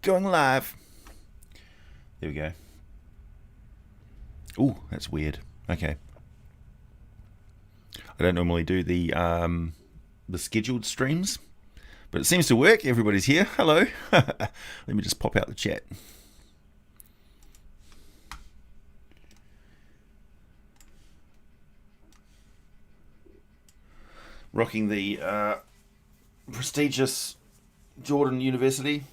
Going live. There we go. Ooh, that's weird. Okay. I don't normally do the scheduled streams, but it seems to work. Everybody's here. Hello. Let me just pop out the chat. Rocking the prestigious Jordan University.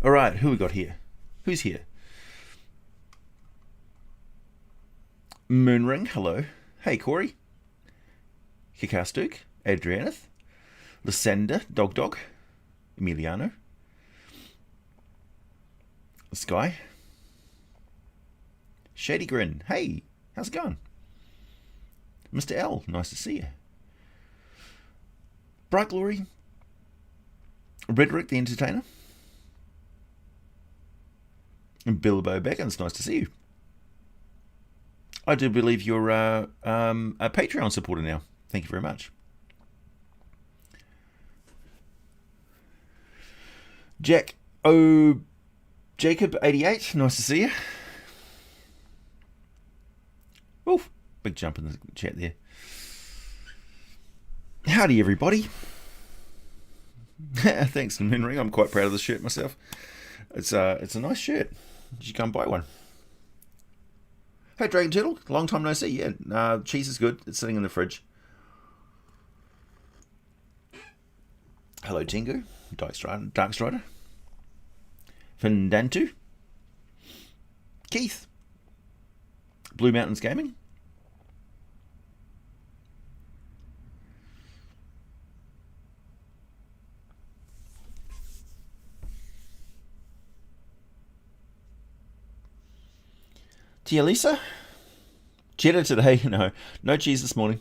All right, who we got here? Who's here? Moonring, hello. Hey, Corey. Kikastuk, Adrianeth, Lysander, Dog, Emiliano, Sky, Shady Grin, hey, how's it going? Mr. L, nice to see you. Bright Glory, Redrick the Entertainer, and Bilbo Baggins, nice to see you. I do believe you're a Patreon supporter now. Thank you very much. Jack O. Jacob 88, nice to see you. Oof, big jump in the chat there. Howdy, everybody. Thanks, Moonring. I'm quite proud of the shirt myself. It's a nice shirt. You should come buy one. Hey, Dragon Turtle. Long time no see. Yeah, cheese is good. It's sitting in the fridge. Hello, Tengu. Dark Strider. Findantu. Keith. Blue Mountains Gaming. Tia Lisa? Cheddar today? No cheese this morning.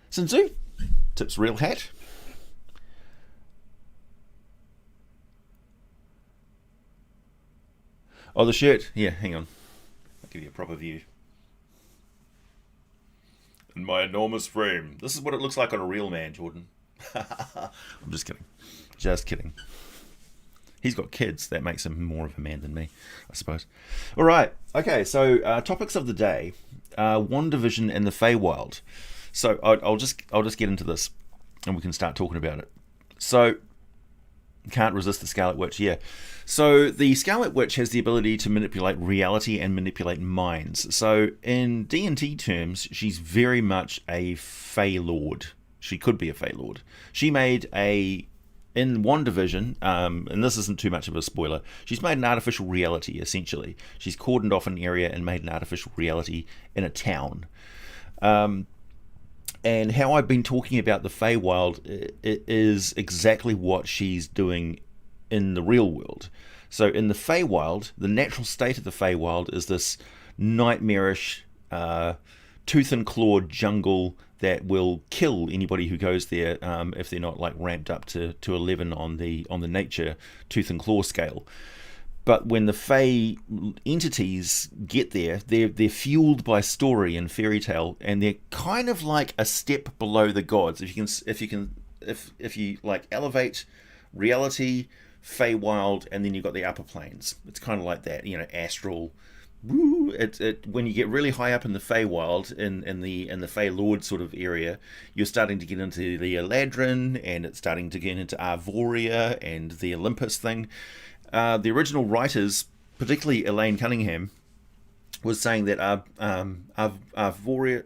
Sinzu? Tips real hat. Oh, the shirt. Yeah, hang on. I'll give you a proper view. In my enormous frame. This is what it looks like on a real man, Jordan. I'm just kidding. Just kidding. He's got kids. That makes him more of a man than me, I suppose. All right. Okay, so topics of the day. Wandavision and the Feywild. So I'll just get into this, and we can start talking about it. So, can't resist the Scarlet Witch, yeah. So the Scarlet Witch has the ability to manipulate reality and manipulate minds. So in D&D terms, she's very much a Fey Lord. She could be a Fey Lord. She made in Wandavision, and this isn't too much of a spoiler, she's made an artificial reality, essentially. She's cordoned off an area and made an artificial reality in a town. And how I've been talking about the Feywild, it is exactly what she's doing in the real world. So in the Feywild, the natural state of the Feywild is this nightmarish, tooth and claw jungle that will kill anybody who goes there if they're not like ramped up to 11 on the nature tooth and claw scale. But when the Fey entities get there, they're fueled by story and fairy tale, and they're kind of like a step below the gods. If you like elevate reality, Feywild, and then you've got the upper planes. It's kind of like that, astral. Woo! When you get really high up in the Feywild, in the Fey Lord sort of area, you're starting to get into the Eladrin, and it's starting to get into Arvoria and the Olympus thing. The original writers, particularly Elaine Cunningham, was saying that Arvoria,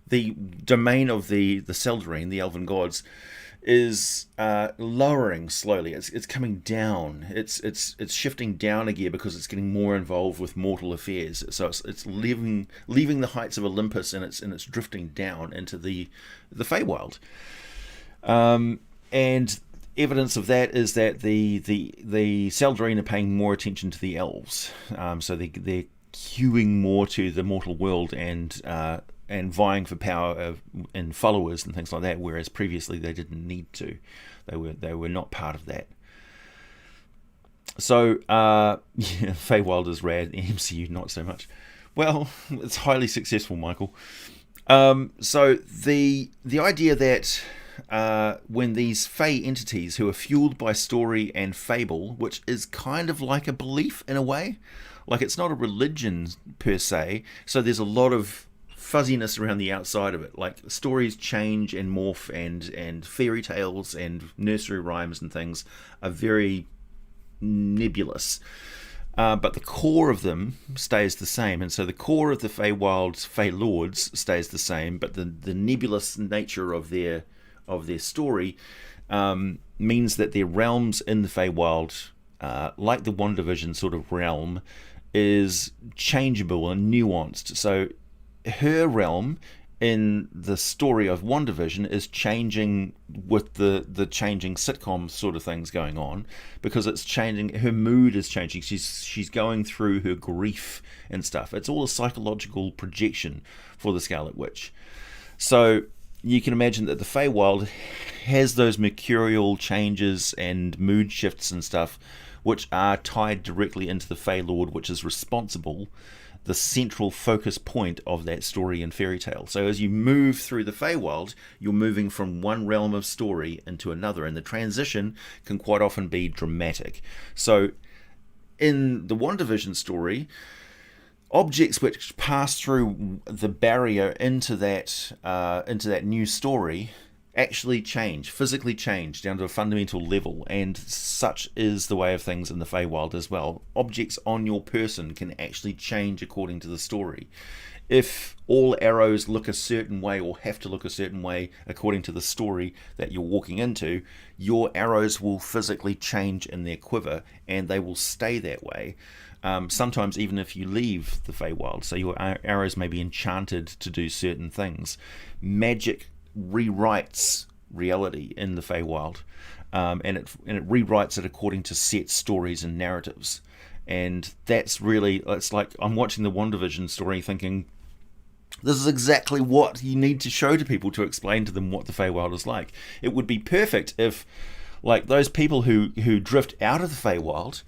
the domain of the Seldarine, the Elven gods, is lowering slowly. It's coming down. It's shifting down a gear because it's getting more involved with mortal affairs. So it's leaving the heights of Olympus, and it's drifting down into the Feywild. And evidence of that is that the Seldarine are paying more attention to the elves. So they're queuing more to the mortal world and vying for power and followers and things like that, whereas previously they didn't need to. They were not part of that. So Feywild is rad. The MCU not so much. Well, it's highly successful, Michael. So the idea that when these Fey entities who are fueled by story and fable, which is kind of like a belief in a way, like it's not a religion per se, so there's a lot of fuzziness around the outside of it. Like stories change and morph, and fairy tales and nursery rhymes and things are very nebulous. But the core of them stays the same, and so the core of the Feywild's Fey Lords stays the same, but the nebulous nature of their story means that their realms in the Feywild, like the Wandavision sort of realm, is changeable and nuanced. So her realm in the story of Wandavision is changing with the changing sitcom sort of things going on, because it's changing. Her mood is changing. She's going through her grief and stuff. It's all a psychological projection for the Scarlet Witch. So you can imagine that the Feywild has those mercurial changes and mood shifts and stuff, which are tied directly into the Fey Lord, which is responsible, the central focus point of that story and fairy tale. So as you move through the Feywild, you're moving from one realm of story into another, and the transition can quite often be dramatic. So in the Wandavision story, objects which pass through the barrier into that new story actually change, physically change down to a fundamental level, and such is the way of things in the Feywild as well. Objects on your person can actually change according to the story. If all arrows look a certain way or have to look a certain way according to the story that you're walking into, your arrows will physically change in their quiver, and they will stay that way. Sometimes even if you leave the Feywild, so your arrows may be enchanted to do certain things. Magic rewrites reality in the Feywild, and it rewrites it according to set stories and narratives. And that's really, it's like I'm watching the Wandavision story thinking, this is exactly what you need to show to people to explain to them what the Feywild is like. It would be perfect if, like, those people who drift out of the Feywild,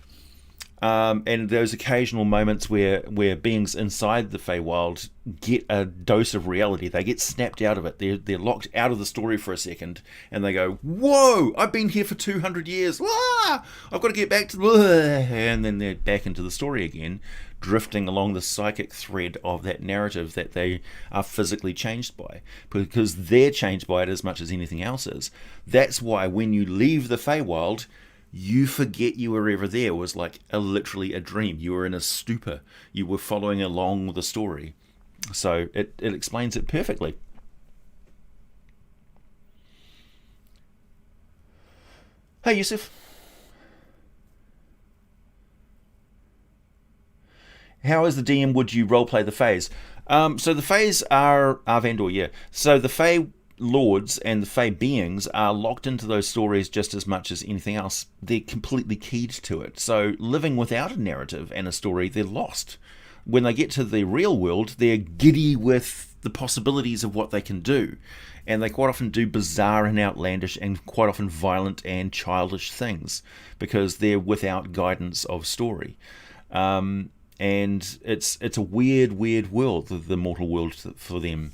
and those occasional moments where beings inside the Feywild get a dose of reality. They get snapped out of it. They're locked out of the story for a second, and they go, "Whoa! I've been here for 200 years. Ah! I've got to get back to the..." And then they're back into the story again, drifting along the psychic thread of that narrative that they are physically changed by, because they're changed by it as much as anything else is. That's why when you leave the Feywild, you forget you were ever there. It was like literally a dream. You were in a stupor. You were following along with the story. So it explains it perfectly. Hey, Yusuf. How as the DM would you roleplay the Fays? So the Fays are Vendor, yeah. So the Fey Lords and the Fey beings are locked into those stories just as much as anything else. They're completely keyed to it. So living without a narrative and a story, they're lost. When they get to the real world, they're giddy with the possibilities of what they can do. And they quite often do bizarre and outlandish and quite often violent and childish things, because they're without guidance of story. And it's a weird world, the mortal world for them.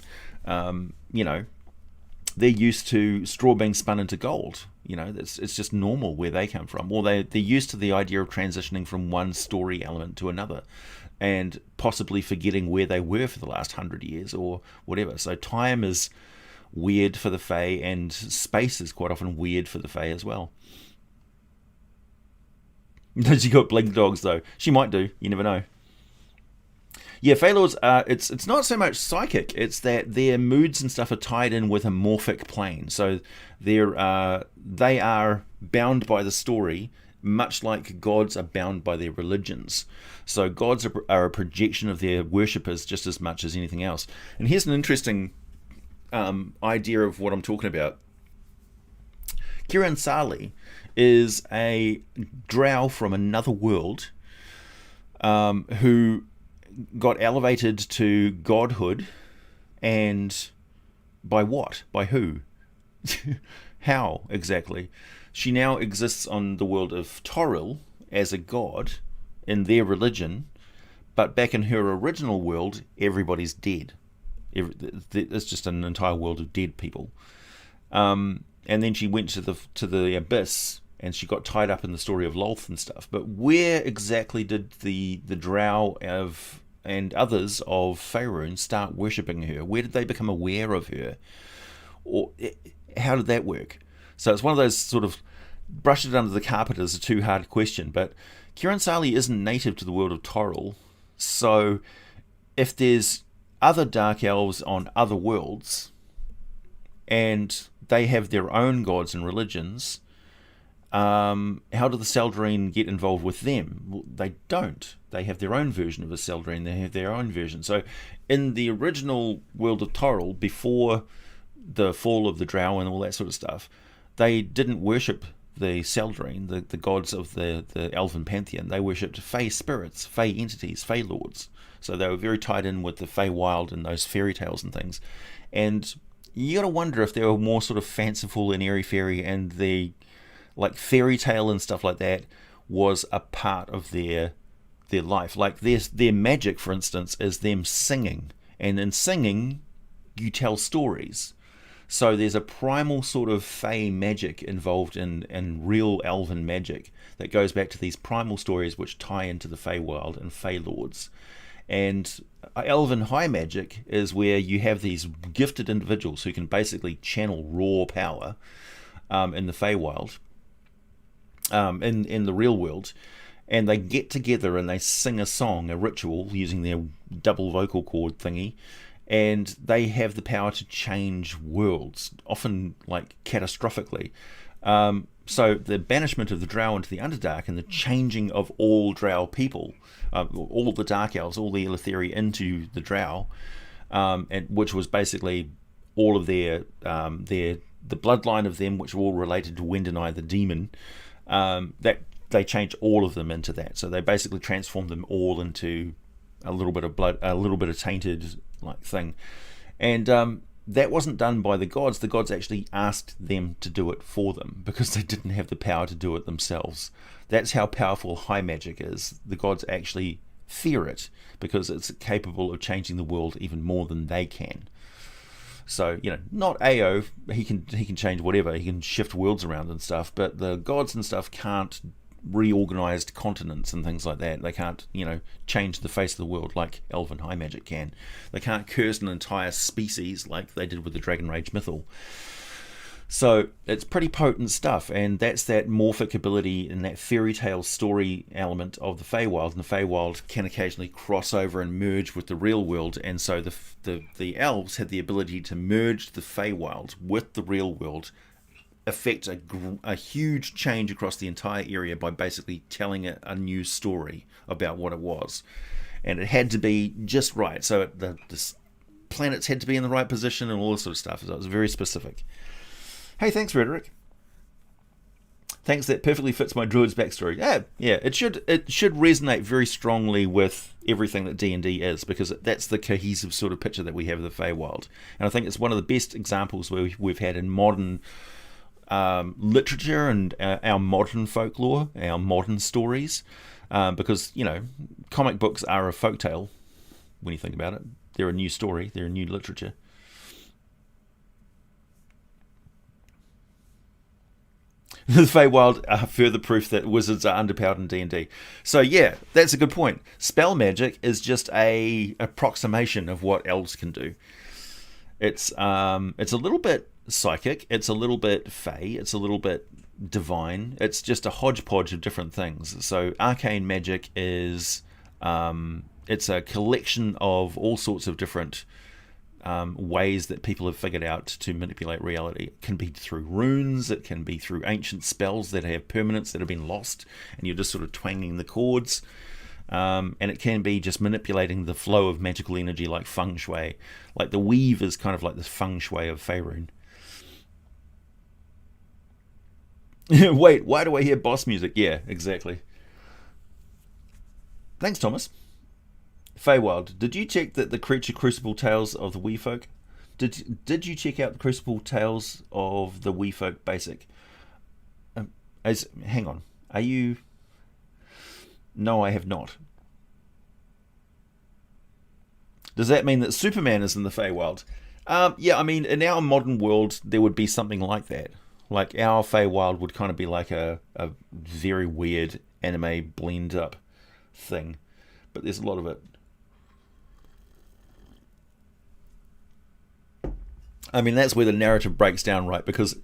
They're used to straw being spun into gold. It's just normal where they come from. Or they're used to the idea of transitioning from one story element to another, and possibly forgetting where they were for the last 100 years or whatever. So time is weird for the Fae, and space is quite often weird for the Fae as well. Does she got blink dogs though? She might do. You never know. Yeah, Feylords, it's not so much psychic, it's that their moods and stuff are tied in with a morphic plane. So they are bound by the story, much like gods are bound by their religions. So gods are a projection of their worshippers just as much as anything else. And here's an interesting idea of what I'm talking about. Kiran Sali is a drow from another world who got elevated to godhood, and by what? By who? How exactly? She now exists on the world of Toril as a god in their religion, But back in her original world, everybody's dead. It's just an entire world of dead people. And then she went to the abyss, and she got tied up in the story of Lolth and stuff. But where exactly did the drow and others of Faerun start worshipping her? Where did they become aware of her? Or how did that work? So it's one of those sort of brush it under the carpet is a too hard question. But Kiran Sali isn't native to the world of Toril. So if there's other dark elves on other worlds, and they have their own gods and religions, how do the Seldrain get involved with them? Well, they don't. They have their own version of a Seldrain. They have their own version. So in the original world of Toril, before the fall of the Drow and all that sort of stuff, they didn't worship the Seldrain, the gods of the elven pantheon. They worshipped Fey spirits, Fey entities, Fey lords. So they were very tied in with the Feywild and those fairy tales and things. And you got to wonder if they were more sort of fanciful and airy-fairy, and the like fairy tale and stuff like that was a part of their life. Like their magic, for instance, is them singing, and in singing you tell stories. So there's a primal sort of fey magic involved in real elven magic that goes back to these primal stories which tie into the Feywild and Fey lords. And elven high magic is where you have these gifted individuals who can basically channel raw power in the Feywild, in the real world, and they get together and they sing a song, a ritual, using their double vocal cord thingy, and they have the power to change worlds, often like catastrophically. So the banishment of the Drow into the Underdark and the changing of all Drow people, all the Dark Elves, all the Eleutheri into the Drow, and which was basically all of the bloodline of them, which were all related to Wendenai the demon, that they changed all of them into that. So they basically transformed them all into a little bit of blood, a little bit of tainted like thing, and that wasn't done by the gods. The gods actually asked them to do it for them because they didn't have the power to do it themselves. That's how powerful high magic is. The gods actually fear it because it's capable of changing the world even more than they can. So, not Ao, he can change whatever, he can shift worlds around and stuff, but the gods and stuff can't reorganize continents and things like that. They can't, change the face of the world like elven high magic can. They can't curse an entire species like they did with the Dragon Rage Mythal. So it's pretty potent stuff, and that's that morphic ability and that fairy tale story element of the Feywild. And the Feywild can occasionally cross over and merge with the real world, and so the elves had the ability to merge the Feywild with the real world, affect a huge change across the entire area by basically telling it a new story about what it was. And it had to be just right. So the planets had to be in the right position and all this sort of stuff. So it was very specific. Hey, thanks, Frederick. Thanks, that perfectly fits my druid's backstory. Yeah, it should resonate very strongly with everything that D&D is, because that's the cohesive sort of picture that we have of the Feywild. And I think it's one of the best examples where we've had in modern literature and our modern folklore, our modern stories, because comic books are a folktale when you think about it. They're a new story, they're a new literature. The Feywild are further proof that wizards are underpowered in D&D. So yeah, that's a good point. Spell magic is just a approximation of what elves can do. It's a little bit psychic, it's a little bit fey, it's a little bit divine. It's just a hodgepodge of different things. So arcane magic is it's a collection of all sorts of different ways that people have figured out to manipulate reality. It can be through runes, it can be through ancient spells that have permanents that have been lost and you're just sort of twanging the chords, and it can be just manipulating the flow of magical energy like feng shui. Like the weave is kind of like the feng shui of Faerun. Wait, why do I hear boss music? Yeah, exactly. Thanks, Thomas. Feywild, did you check that the creature crucible tales of the wee folk? Did you check out the crucible tales of the wee folk basic? Hang on, are you? No, I have not. Does that mean that Superman is in the Feywild? Yeah, I mean, in our modern world, there would be something like that. Like, our Feywild would kind of be like a very weird anime blend up thing. But there's a lot of it. I mean, that's where the narrative breaks down, right? Because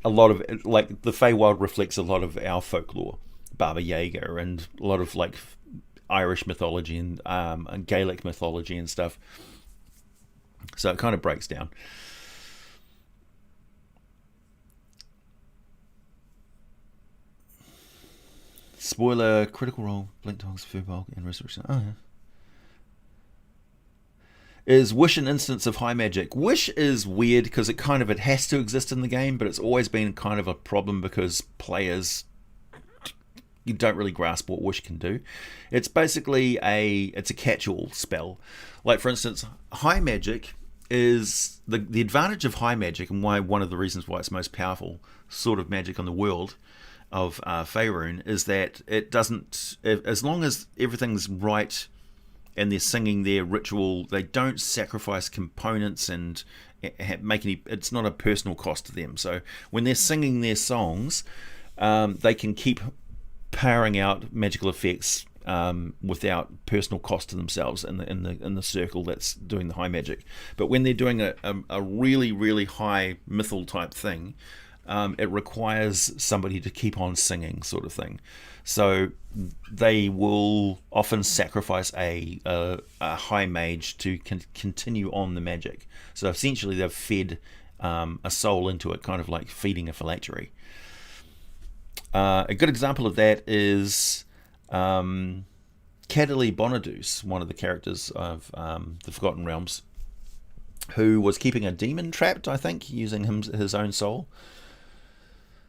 a lot of, like, the Feywild reflects a lot of our folklore. Baba Yaga and a lot of, like, Irish mythology and Gaelic mythology and stuff. So it kind of breaks down. Spoiler, Critical Role, Blink Dogs, Furbolg, and Resurrection. Oh, yeah. Is Wish an instance of high magic? Wish is weird because it has to exist in the game, but it's always been kind of a problem because players, you don't really grasp what Wish can do. It's basically it's a catch-all spell. Like, for instance, high magic is the advantage of high magic, and one of the reasons why it's most powerful sort of magic on the world of Faerun, is that it doesn't, as long as everything's right and they're singing their ritual, they don't sacrifice components and make any, it's not a personal cost to them. So when they're singing their songs, they can keep powering out magical effects without personal cost to themselves in the circle that's doing the high magic. But when they're doing a really, really high mythal type thing, it requires somebody to keep on singing, sort of thing. So they will often sacrifice a high mage to continue on the magic. So essentially they've fed a soul into it, kind of like feeding a phylactery. A good example of that is Cadderly Bonadus, one of the characters of the Forgotten Realms, who was keeping a demon trapped, I think, using his own soul.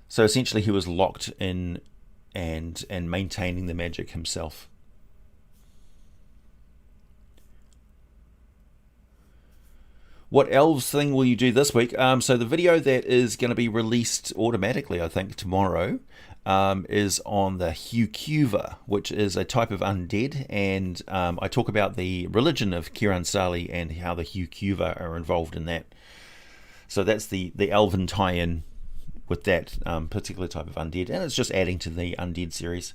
So essentially he was locked in and maintaining the magic himself. What elves thing will you do this week? So the video that is going to be released automatically, I think, tomorrow, is on the Hucuva, which is a type of undead, and I talk about the religion of Kiran Sali and how the Hucuva are involved in that. So that's the elven tie-in with that particular type of undead, and it's just adding to the undead series.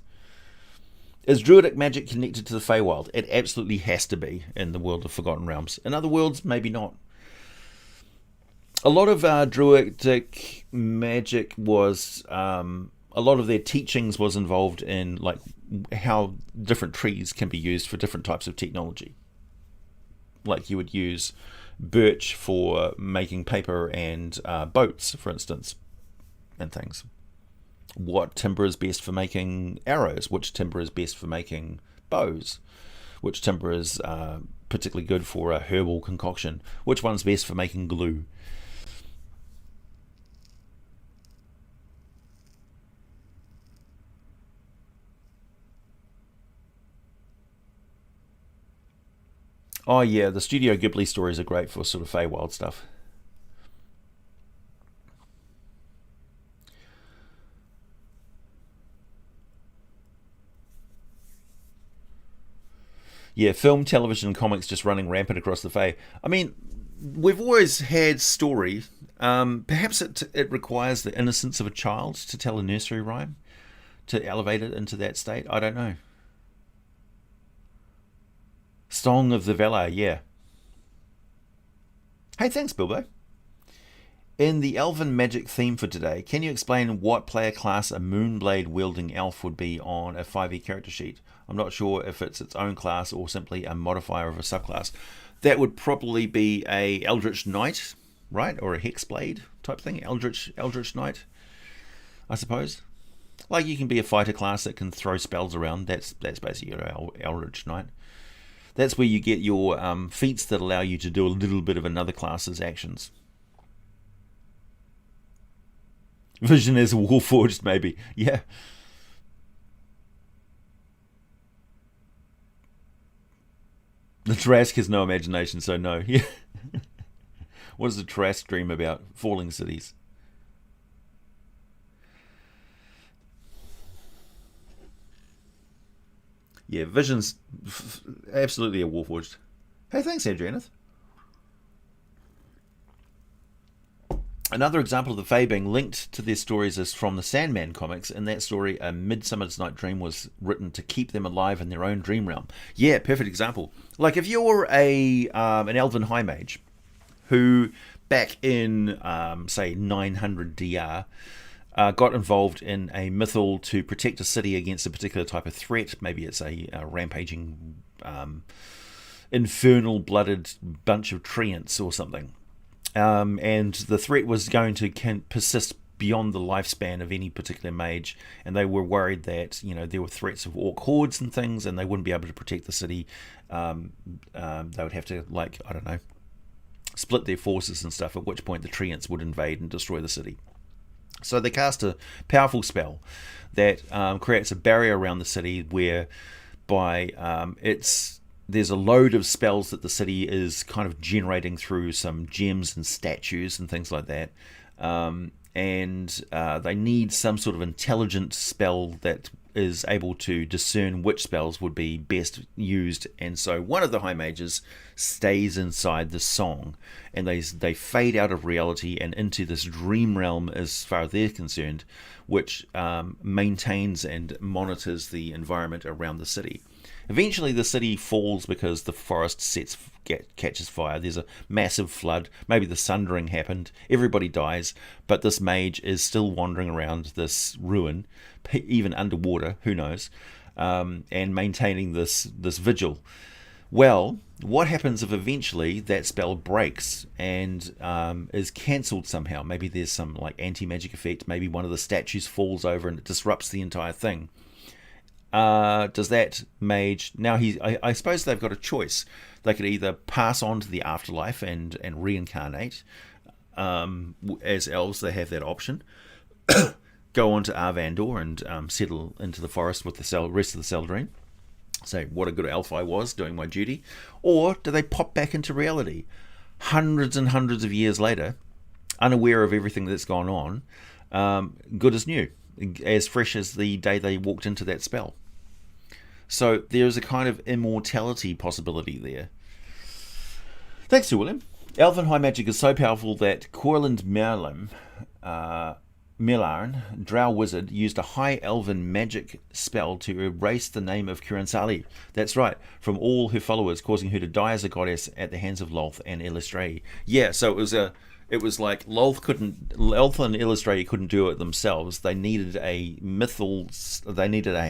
Is Druidic magic connected to the Feywild? It absolutely has to be in the world of Forgotten Realms. In other worlds, maybe not. A lot of Druidic magic was, a lot of their teachings was involved in like how different trees can be used for different types of technology. Like you would use birch for making paper and boats, for instance, and things. What timber is best for making arrows? Which timber is best for making bows? Which timber is particularly good for a herbal concoction? Which one's best for making glue? Oh yeah, the Studio Ghibli stories are great for sort of Feywild stuff. Yeah, film, television, and comics just running rampant across the Fey. I mean, we've always had story. Perhaps it requires the innocence of a child to tell a nursery rhyme, to elevate it into that state. I don't know. Song of the Valar, yeah. Hey, thanks, Bilbo. In the elven magic theme for today, can you explain what player class a Moonblade wielding elf would be on a 5e character sheet? I'm not sure if it's its own class or simply a modifier of a subclass. That would probably be a Eldritch Knight, right? Or a Hexblade type thing. Eldritch Knight, I suppose. Like you can be a fighter class that can throw spells around. That's basically your Eldritch Knight. That's where you get your feats that allow you to do a little bit of another class's actions. Vision is Warforged, maybe. Yeah. The Trask has no imagination, so no. Yeah. What does the Trask dream about? Falling cities. Yeah, Vision's absolutely a Warforged. Hey, thanks, Adrianeth. Another example of the Fae being linked to their stories is from the Sandman comics. In that story, a Midsummer's Night Dream was written to keep them alive in their own dream realm. Yeah, perfect example. Like if you're an Elven High Mage who, back in, say, 900 DR, got involved in a mythal to protect a city against a particular type of threat. Maybe it's a rampaging, infernal blooded bunch of treants or something. And the threat was going to persist beyond the lifespan of any particular mage, and they were worried that there were threats of orc hordes and things, and they wouldn't be able to protect the city. They would have to, split their forces and stuff, at which point the treants would invade and destroy the city. So they cast a powerful spell that creates a barrier around the city whereby there's a load of spells that the city is kind of generating through some gems and statues and things like that. And they need some sort of intelligent spell that is able to discern which spells would be best used. And so one of the High Mages stays inside the song, and they fade out of reality and into this dream realm as far as they're concerned, which maintains and monitors the environment around the city. Eventually the city falls because the forest catches fire. There's a massive flood. Maybe the sundering happened. Everybody dies, but this mage is still wandering around this ruin, even underwater, who knows, and maintaining this vigil. Well, what happens if eventually that spell breaks and is cancelled somehow? Maybe there's some anti-magic effect. Maybe one of the statues falls over and it disrupts the entire thing. Does that mage now? I suppose they've got a choice. They could either pass on to the afterlife and reincarnate. As elves, they have that option. Go on to Arvandor and settle into the forest with the rest of the Celdrine. Say, what a good elf I was, doing my duty. Or do they pop back into reality hundreds and hundreds of years later, unaware of everything that's gone on, good as new, as fresh as the day they walked into that spell? So there's a kind of immortality possibility there. Thanks to William. Elven High Magic is so powerful that Corland Millarn, Drow Wizard, used a High Elven magic spell to erase the name of Kyrinsali. That's right, from all her followers, causing her to die as a goddess at the hands of Lolth and Illustrae. Yeah, so it was like Lolth and Illustrae couldn't do it themselves. They needed a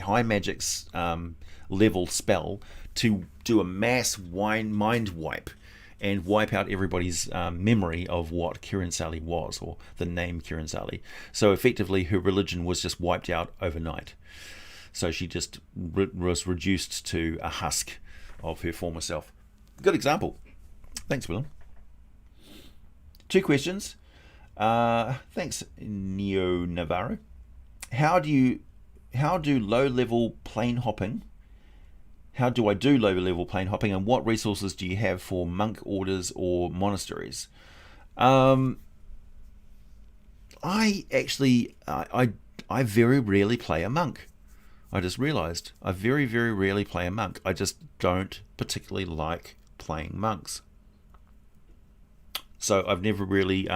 high magic level spell to do a mass mind wipe and wipe out everybody's memory of what Kyrinsali was, or the name Kyrinsali. So effectively her religion was just wiped out overnight. So she just was reduced to a husk of her former self. Good example. Thanks, Willem. 2 questions. Thanks, Neo Navarro. How do low-level plane hopping? How do I do low-level plane hopping, and what resources do you have for monk orders or monasteries? I very rarely play a monk. I just realised I very, very rarely play a monk. I just don't particularly like playing monks. So I've never really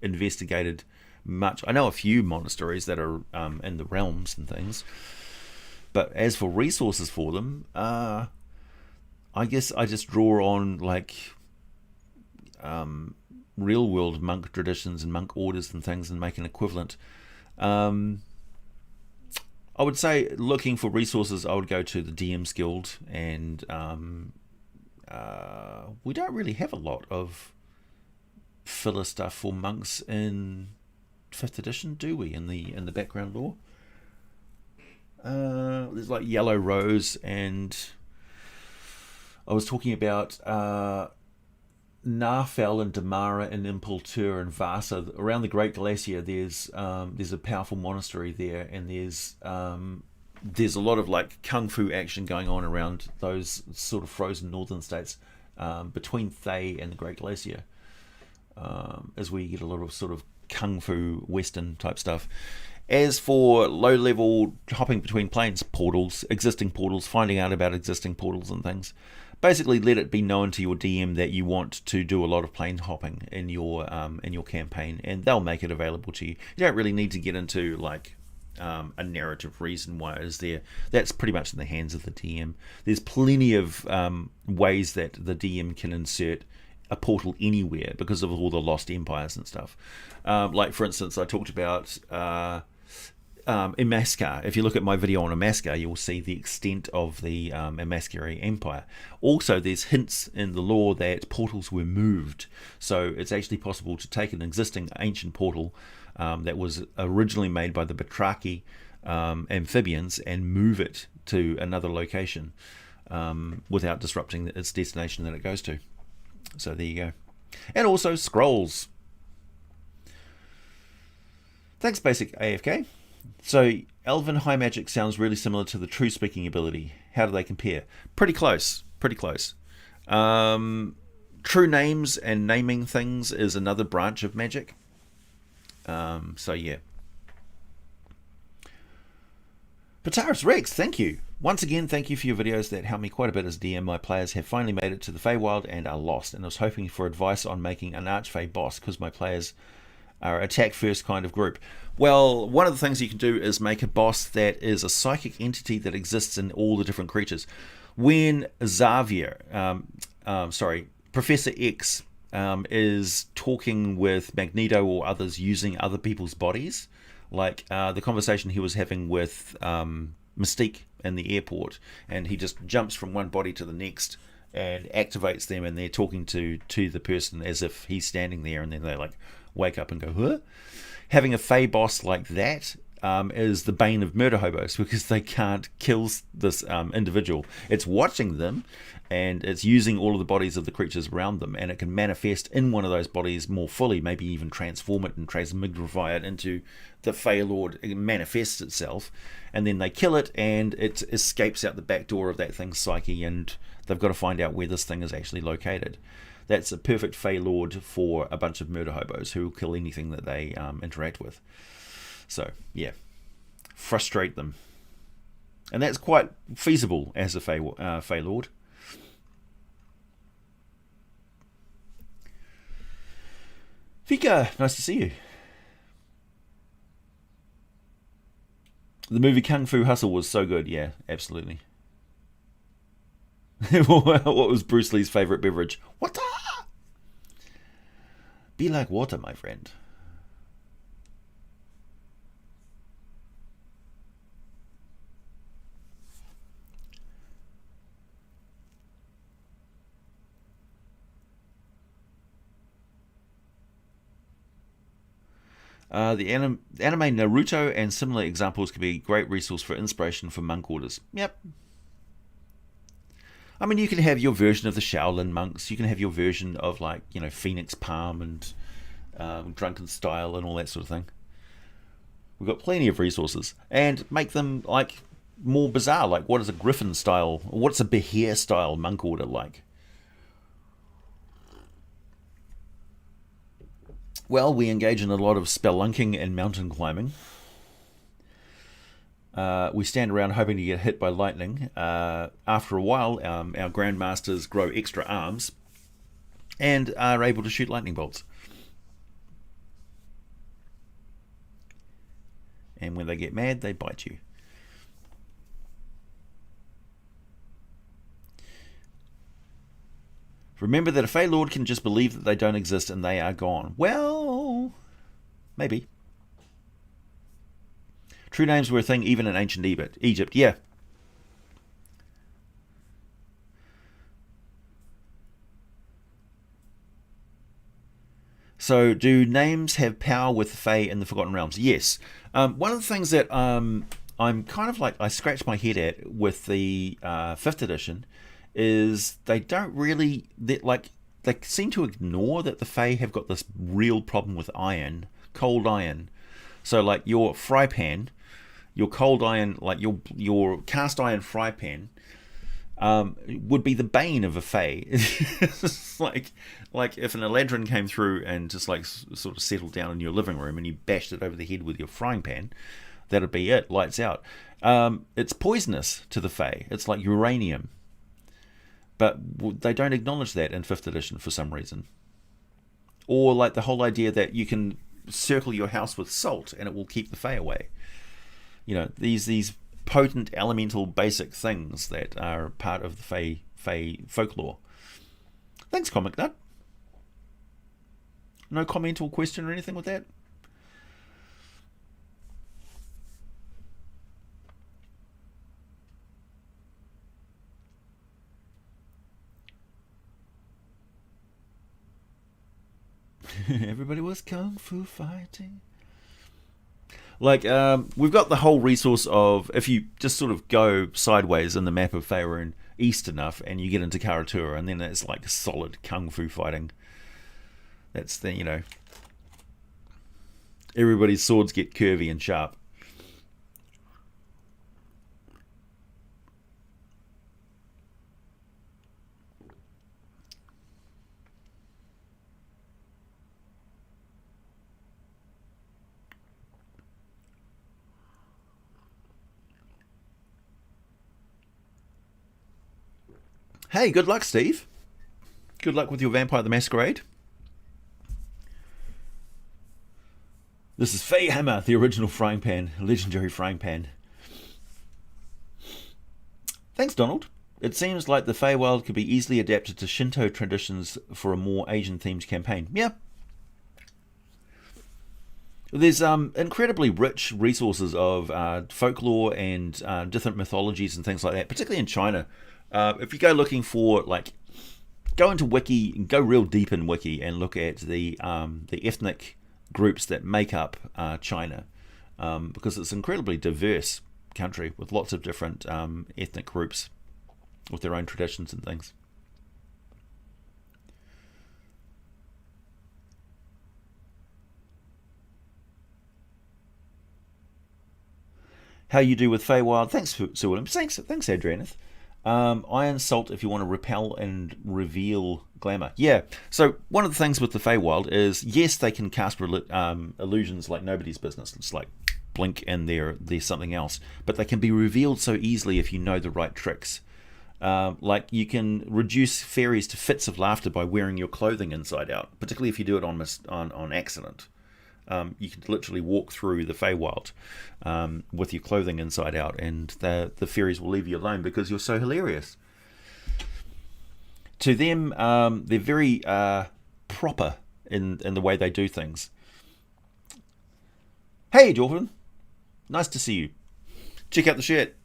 investigated much. I know a few monasteries that are in the realms and things. But as for resources for them, I guess I just draw on real world monk traditions and monk orders and things and make an equivalent. I would say, looking for resources, I would go to the DM's Guild, and we don't really have a lot of filler stuff for monks in 5th edition, do we? In the background lore. There's Yellow Rose, and I was talking about Narfell and Damara and Impultur and Vasa. Around the Great Glacier, there's a powerful monastery there, and there's a lot of kung fu action going on around those sort of frozen northern states, between Thay and the Great Glacier, as we get a lot of sort of kung fu western type stuff. As for low-level hopping between planes, existing portals, finding out about existing portals and things, basically let it be known to your DM that you want to do a lot of plane hopping in your campaign, and they'll make it available to you. You don't really need to get into like a narrative reason why it is there. That's pretty much in the hands of the DM. There's plenty of ways that the DM can insert a portal anywhere because of all the lost empires and stuff. Like for instance, I talked about Imaskar. If you look at my video on Imaskar, you'll see the extent of the Imaskari Empire. Also, there's hints in the lore that portals were moved, so it's actually possible to take an existing ancient portal that was originally made by the Batraki amphibians and move it to another location without disrupting its destination that it goes to. So there you go. And also scrolls. Thanks, Basic AFK. So Elven High Magic sounds really similar to the True Speaking ability. How do they compare? Pretty close. Pretty close. True names and naming things is another branch of magic. So yeah. Pataris Rex, thank you. Once again, thank you for your videos that help me quite a bit as DM. My players have finally made it to the Feywild and are lost, and I was hoping for advice on making an Archfey boss because my players are attack first kind of group. Well, one of the things you can do is make a boss that is a psychic entity that exists in all the different creatures. When Xavier, Professor X is talking with Magneto or others using other people's bodies, like the conversation he was having with Mystique in the airport, and he just jumps from one body to the next and activates them, and they're talking to the person as if he's standing there, and then they like wake up and go, huh? Having a Fey boss like that is the bane of murder hobos because they can't kill this individual. It's watching them, and it's using all of the bodies of the creatures around them, and it can manifest in one of those bodies more fully, maybe even transform it and transmigrify it into the Fey Lord. It manifests itself, and then they kill it, and it escapes out the back door of that thing's psyche, and they've got to find out where this thing is actually located. That's a perfect Fey Lord for a bunch of murder hobos who will kill anything that they interact with. So, yeah. Frustrate them. And that's quite feasible as a Fey Lord. Vika, nice to see you. The movie Kung Fu Hustle was so good. Yeah, absolutely. What was Bruce Lee's favourite beverage? Water! Be like water, my friend. The anime Naruto and similar examples can be a great resource for inspiration for monk orders. Yep. I mean, you can have your version of the Shaolin monks. You can have your version of, like, you know, Phoenix Palm and Drunken Style and all that sort of thing. We've got plenty of resources. And make them, like, more bizarre. Like, what is a Griffin style, or what's a Behir style monk order like? Well, we engage in a lot of spelunking and mountain climbing. We stand around hoping to get hit by lightning. After a while, our grandmasters grow extra arms and are able to shoot lightning bolts. And when they get mad, they bite you. Remember that a Fey Lord can just believe that they don't exist and they are gone. Well, maybe. True names were a thing even in ancient Egypt. Yeah. So, do names have power with the Fae in the Forgotten Realms? Yes. One of the things that I'm kind of like, I scratch my head at with the 5th edition is they don't really, they seem to ignore that the Fae have got this real problem with iron, cold iron. So, like, your fry pan, your cold iron, like your cast iron fry pan, would be the bane of a Fae. It's like if an Eladrin came through and just like sort of settled down in your living room and you bashed it over the head with your frying pan, that'd be it, lights out. It's poisonous to the Fae. It's like uranium. But they don't acknowledge that in 5th edition for some reason. Or like the whole idea that you can circle your house with salt and it will keep the Fae away. You know, these potent elemental basic things that are part of the Fae folklore. Thanks, Comic Nut. No comment or question or anything with that? Everybody was kung fu fighting. Like, we've got the whole resource of, if you just sort of go sideways in the map of Faerun east enough, and you get into Karatura, and then it's like solid kung fu fighting. That's the, you know, everybody's swords get curvy and sharp. Hey, good luck, Steve. Good luck with your Vampire the Masquerade. This is Feyhammer, the original frying pan, legendary frying pan. Thanks, Donald. It seems like the Feywild could be easily adapted to Shinto traditions for a more Asian-themed campaign. Yeah. There's incredibly rich resources of folklore and different mythologies and things like that, particularly in China. If you go looking for, like, go into Wiki and go real deep in Wiki and look at the ethnic groups that make up China, because it's an incredibly diverse country with lots of different ethnic groups with their own traditions and things. How you do with Feywild? Thanks, Sir William. Thanks, Adrianeth. Iron Salt if you want to repel and reveal glamour. Yeah, so one of the things with the Feywild is, yes, they can cast illusions like nobody's business. It's like blink and there's something else. But they can be revealed so easily if you know the right tricks. Like you can reduce fairies to fits of laughter by wearing your clothing inside out, particularly if you do it on accident. You can literally walk through the Feywild with your clothing inside out, and the fairies will leave you alone because you're so hilarious. To them, they're very proper in the way they do things. Hey, Dorfin. Nice to see you. Check out the shirt.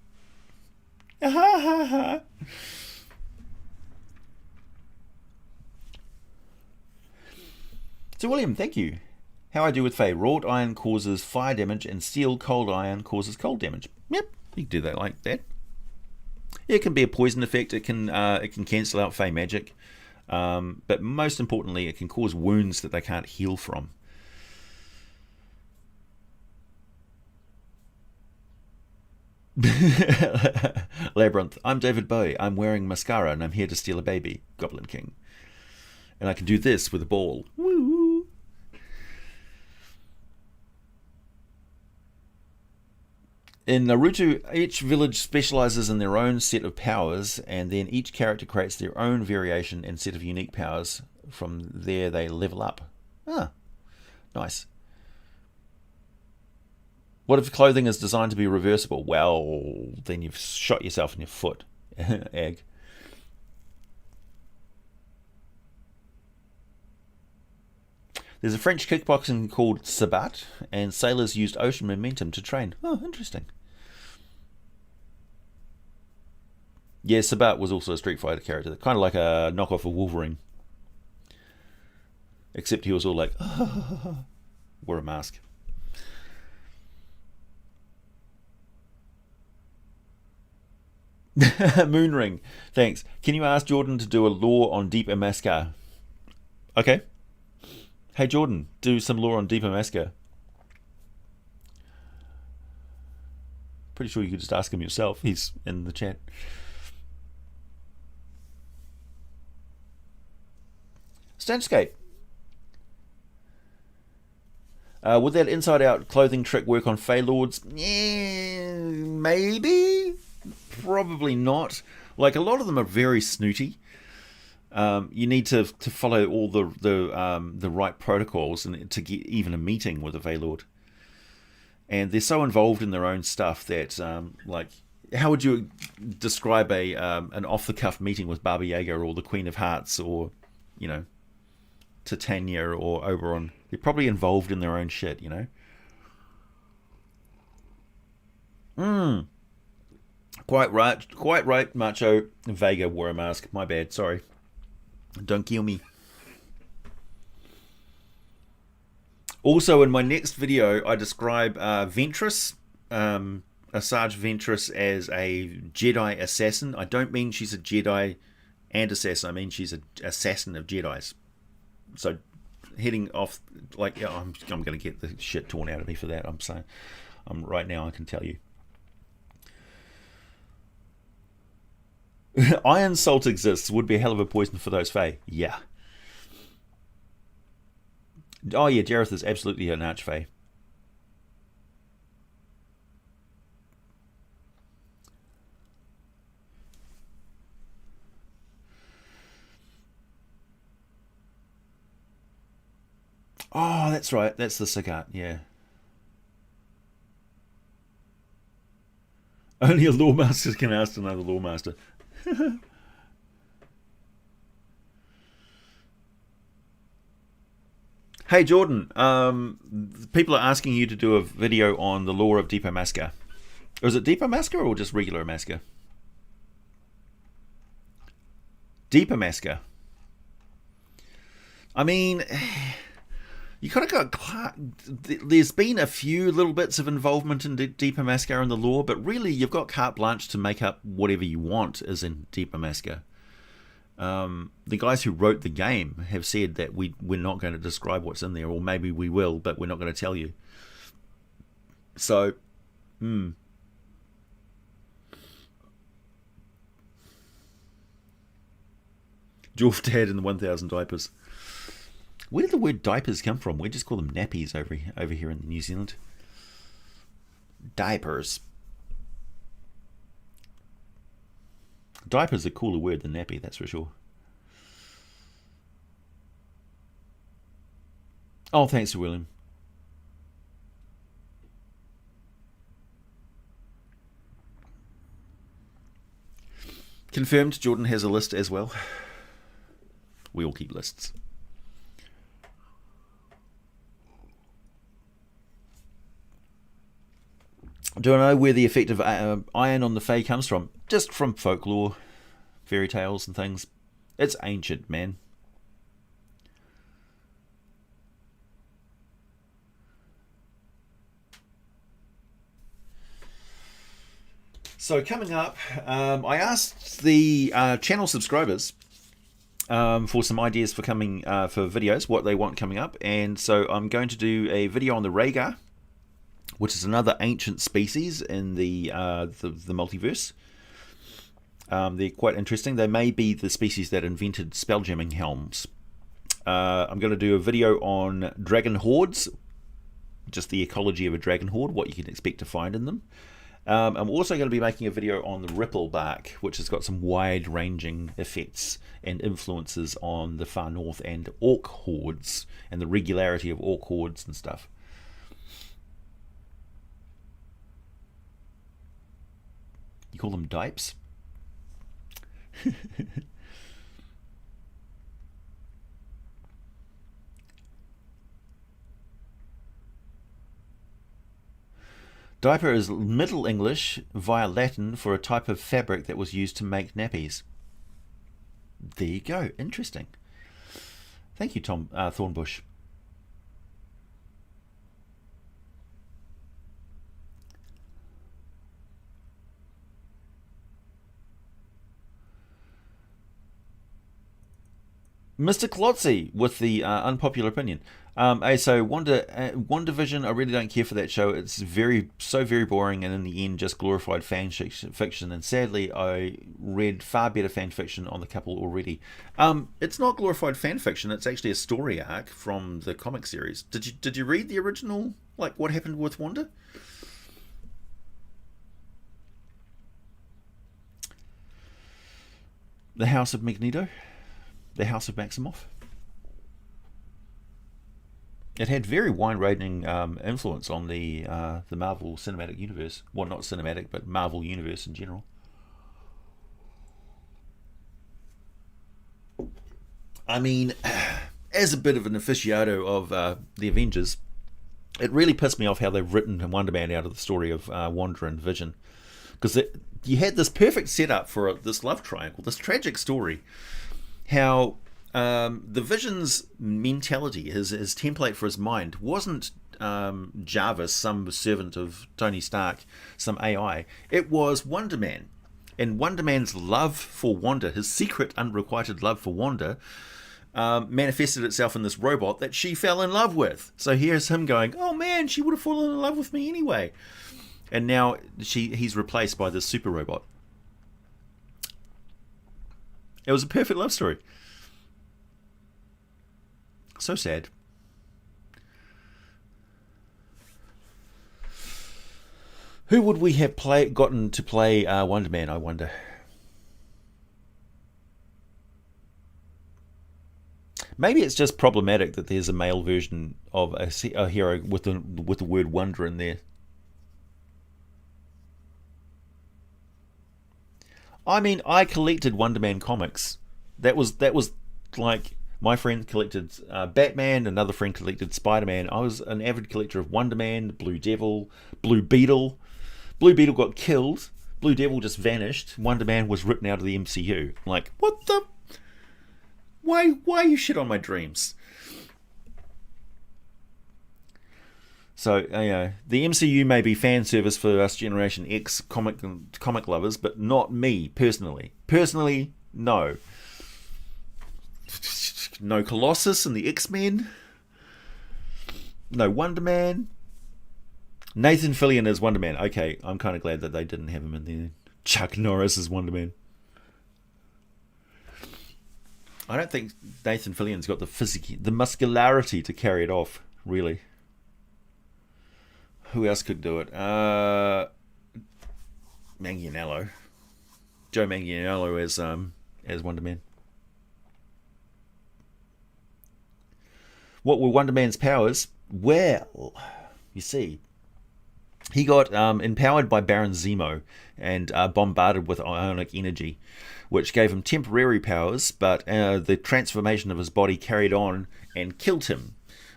So, William, thank you. How I do with Fae. Wrought iron causes fire damage, and steel cold iron causes cold damage. Yep, you can do that like that. It can be a poison effect. It can cancel out Fae magic, but most importantly, it can cause wounds that they can't heal from. Labyrinth. I'm David Bowie. I'm wearing mascara, and I'm here to steal a baby. Goblin King. And I can do this with a ball. Woo! In Naruto, each village specializes in their own set of powers, and then each character creates their own variation and set of unique powers. From there, they level up. Ah, nice. What if clothing is designed to be reversible? Well, then you've shot yourself in your foot. Egg. There's a French kickboxing called Sabat, and sailors used ocean momentum to train. Oh, interesting. Yeah, Sabat was also a Street Fighter character, kind of like a knockoff of Wolverine. Except he was all like, wore a mask. Moonring, thanks. Can you ask Jordan to do a lore on Deep Amaskar? Okay. Hey Jordan, do some lore on Deep Amaskar. Pretty sure you could just ask him yourself. He's in the chat. Standscape. Would that inside-out clothing trick work on Fey Lords? Yeah, maybe. Probably not. Like, a lot of them are very snooty. You need to follow all the right protocols and to get even a meeting with a Feylord. And they're so involved in their own stuff that, like, how would you describe an off-the-cuff meeting with Baba Yaga or the Queen of Hearts or, you know, Titania or Oberon? They're probably involved in their own shit, you know? Quite right, Macho. Vega wore a mask. My bad, sorry. Don't kill me. Also, in my next video, I describe Ventress, Asajj Ventress, as a Jedi assassin. I don't mean she's a Jedi and assassin. I mean she's an assassin of Jedis. So, heading off, like, yeah, I'm going to get the shit torn out of me for that. I'm saying, right now, I can tell you. Iron salt exists. Would be a hell of a poison for those Fey. Yeah. Oh yeah, Jareth is absolutely an archfey. Oh, that's right. That's the Sagat, yeah. Only a Lawmaster can oust another Lawmaster. Hey Jordan, people are asking you to do a video on the lore of Deepa Masker. Or is it Deepa Masker or just regular Masker? Deepa Masker. I mean, you kind of got. There's been a few little bits of involvement in Deepa Masker in the lore, but really you've got carte blanche to make up whatever you want is in Deepa Masker. The guys who wrote the game have said that we're not going to describe what's in there, or maybe we will, but we're not going to tell you. So, Dwarf Dad and the 1,000 diapers. Where did the word diapers come from? We just call them nappies over here in New Zealand. Diapers. Diaper's a cooler word than nappy, that's for sure. Oh, thanks, William. Confirmed, Jordan has a list as well. We all keep lists. Do I know where the effect of iron on the Fae comes from? Just from folklore, fairy tales and things. It's ancient, man. So coming up, I asked the channel subscribers for some ideas for coming for videos, what they want coming up, and so I'm going to do a video on the Rhaegar, which is another ancient species in the multiverse. They're quite interesting. They may be the species that invented spelljamming helms. I'm going to do a video on dragon hordes, just the ecology of a dragon horde, what you can expect to find in them. I'm also going to be making a video on the ripple bark, which has got some wide-ranging effects and influences on the far north and orc hordes, and the regularity of orc hordes and stuff. You call them dipes? Diaper is Middle English via Latin for a type of fabric that was used to make nappies. There you go. Interesting. Thank you, Tom Thornbush. Mr. Klotzy with the unpopular opinion. So Wandavision, I really don't care for that show. It's so very boring, and in the end, just glorified fan fiction. And sadly, I read far better fan fiction on the couple already. It's not glorified fan fiction. It's actually a story arc from the comic series. Did you read the original? Like what happened with Wanda? The House of Magneto. the House of Maximoff. It had very wide-ranging influence on the Marvel Cinematic Universe. Well, not cinematic, but Marvel Universe in general. I mean, as a bit of an aficionado of the Avengers, it really pissed me off how they've written Wonder Man out of the story of Wanda and Vision. Because you had this perfect setup for this love triangle, this tragic story. How the Vision's mentality, his template for his mind, wasn't Jarvis, some servant of Tony Stark, some AI. It was Wonder Man. And Wonder Man's love for Wanda, his secret unrequited love for Wanda, manifested itself in this robot that she fell in love with. So here's him going, oh man, she would have fallen in love with me anyway. And now he's replaced by this super robot. It was a perfect love story. So sad. Who would we have gotten to play Wonder Man, I wonder? Maybe it's just problematic that there's a male version of a hero with the word wonder in there. I mean, I collected Wonder Man comics. That was like, my friend collected Batman, another friend collected Spider-Man. I was an avid collector of Wonder Man, Blue Devil, Blue Beetle. Blue Beetle got killed. Blue Devil just vanished. Wonder Man was written out of the MCU. Like, what the? Why you shit on my dreams? So, the MCU may be fan service for us Generation X comic lovers, but not me, personally. Personally, no. No Colossus and the X-Men. No Wonder Man. Nathan Fillion is Wonder Man. Okay, I'm kind of glad that they didn't have him in there. Chuck Norris is Wonder Man. I don't think Nathan Fillion's got the muscularity to carry it off, really. Who else could do it? Manganiello. Joe Manganiello as Wonder Man. What were Wonder Man's powers? Well, you see, he got empowered by Baron Zemo and bombarded with ionic energy, which gave him temporary powers, but the transformation of his body carried on and killed him.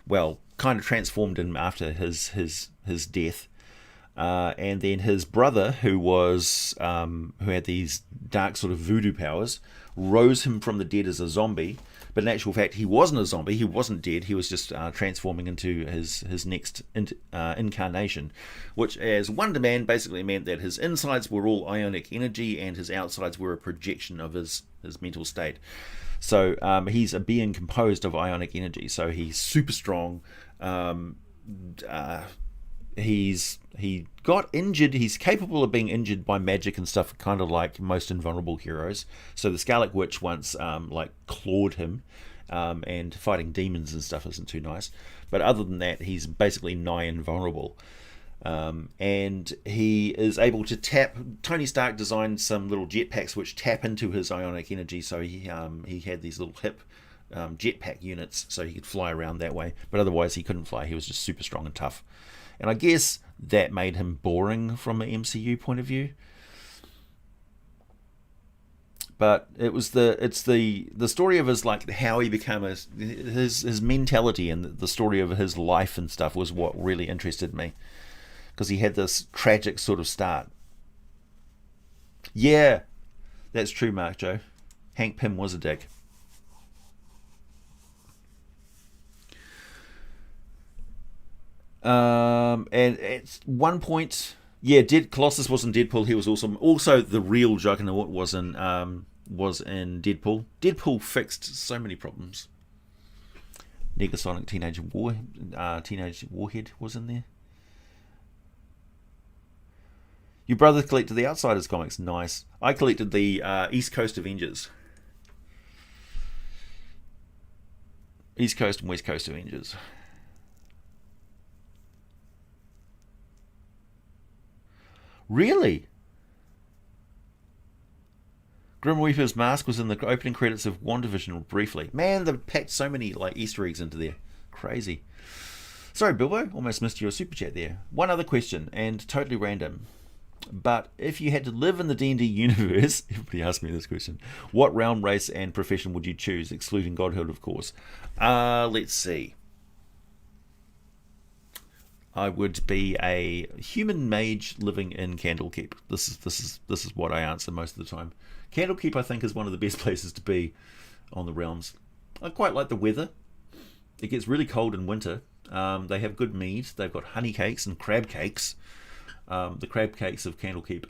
Well, kind of transformed him after his death. And then his brother, who had these dark sort of voodoo powers, rose him from the dead as a zombie. But in actual fact, he wasn't a zombie. He wasn't dead. He was just transforming into his next incarnation, which, as Wonder Man, basically meant that his insides were all ionic energy and his outsides were a projection of his mental state. So he's a being composed of ionic energy. So he's super strong. He got injured. He's capable of being injured by magic and stuff, kind of like most invulnerable heroes. So the Scarlet Witch once clawed him, and fighting demons and stuff isn't too nice. But other than that, he's basically nigh invulnerable. And he is able to tap. Tony Stark designed some little jetpacks which tap into his ionic energy. So he had these little hip jetpack units, so he could fly around that way. But otherwise, he couldn't fly. He was just super strong and tough. And I guess that made him boring from an MCU point of view. But it's the story of his, like, how he became his mentality, and the story of his life and stuff was what really interested me, because he had this tragic sort of start. Yeah, that's true, Mark Joe. Hank Pym was a dick. And at one point, yeah, Colossus was in Deadpool. He was awesome. Also, the real Juggernaut was in Deadpool. Deadpool fixed so many problems. Negasonic Teenage Warhead was in there. Your brother collected the Outsiders comics. Nice. I collected the East Coast Avengers. East Coast and West Coast Avengers. Really? Grim Reaper's mask was in the opening credits of Wandavision briefly. Man, they've packed so many like Easter eggs into there. Crazy. Sorry, Bilbo, almost missed your super chat there. One other question, and totally random. But if you had to live in the D&D universe, everybody asked me this question, what realm, race, and profession would you choose, excluding godhood, of course? Let's see. I would be a human mage living in Candlekeep. This is what I answer most of the time. Candlekeep, I think, is one of the best places to be on the realms. I quite like the weather. It gets really cold in winter. They have good mead. They've got honey cakes and crab cakes. The crab cakes of Candlekeep